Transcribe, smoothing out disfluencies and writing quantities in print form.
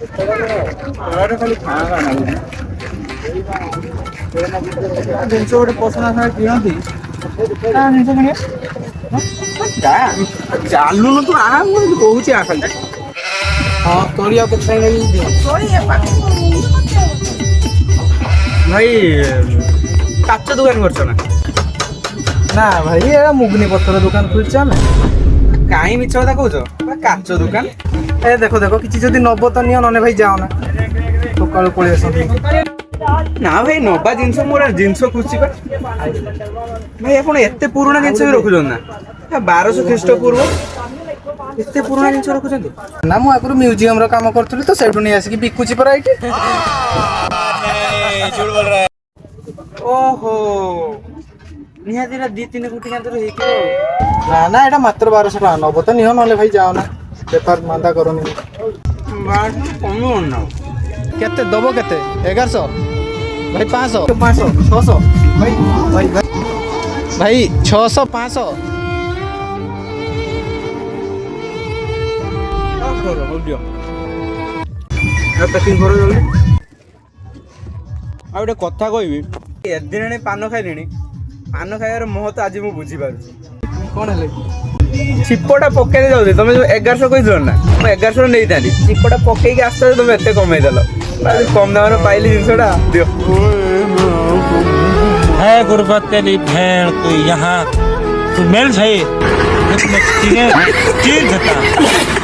ଖାଲି ଖାଇବା ଲାଗୁଛି ଜିନିଷ ଗୋଟେ ପସନ୍ଦ ଆସ କିଣନ୍ତି ଜିନିଷ କିଣିବା ଚାଲୁନୁ ତୁ କହୁଛି ଆ ଖାଲି ହଁ ତୋରି ଆଉ କେତେ ଟାଇମ୍ ଭାଇ କାଚ ଦୋକାନ କରୁଛ ନା? ନା ଭାଇ ଏରା ମୁଗୁନି ପଥର ଦୋକାନ ଖୋଲିଛ ଆମେ କାହିଁ ମିଛ କଥା କହୁଛ କାଚ ଦୋକାନ ଏ ଦେଖ ଦେଖ କିଛି ଯଦି ନବ ତ ନିଅ ନହେଲେ ଭାଇ ଯାଅ ନା ସକାଳୁ ପଳେଇ ଆସନ୍ତି ନା ଭାଇ ନବା ଜିନିଷ ମୋର ଜିନିଷ ଖୁସି ପା ଭାଇ ଆପଣ ଏତେ ପୁରୁଣା ଜିନିଷ ବି ରଖୁଛନ୍ତି ନା 1200 ଖ୍ରୀଷ୍ଟପୂର୍ବ ଏତେ ପୁରୁଣା ଜିନିଷ ରଖୁଛନ୍ତି ନା ମୁଁ ଆଗରୁ ମ୍ୟୁଜିୟମର କାମ କରୁଥିଲି ତ ସେଇଠୁ ନେଇ ଆସିକି ବିକୁଛି ପରା ଏଇଠି ଓହୋ ନିହାତି 2-3 କୋଟି କାନ୍ତର ହେଇଥିବ ନା ନା ଏଇଟା ମାତ୍ର 1200 ଟଙ୍କା ନବ ତ ନିଅ ନହେଲେ ଭାଇ ଯାଅ ନା ବେପାର ମାନ୍ଦା କରନି କମିବନି ନା କେତେ ଦବ କେତେ 1100 ଭାଇ 500 600 ଭାଇ ଭାଇ ଭାଇ 600 500 ପ୍ୟାକିଂ କର ଜଲ୍ଦି ଆଉ ଗୋଟେ କଥା କହିବି ଏଦିନ ପାନ ଖାଇଲିଣି ପାନ ଖାଇବାର ମହତ୍ଵ ଆଜି ମୁଁ ବୁଝିପାରୁଛି କଣ ହେଲେ ଚିପଟା ପକେଇ ଯାଉଛି ତମେ ଯୋଉ 1100 କହିଥିଲ ନା ମୁଁ 1100 ନେଇଥାନ୍ତି ଚିପଟା ପକେଇକି ଆସିଛ ତମେ ଏତେ କମେଇଦେଲ କମ ଦାମରେ ପାଇଲି ଜିନିଷଟା ଦିଅ है गुर्बत तेरी भेड़ तू यहाँ तू मिल सही चीर देता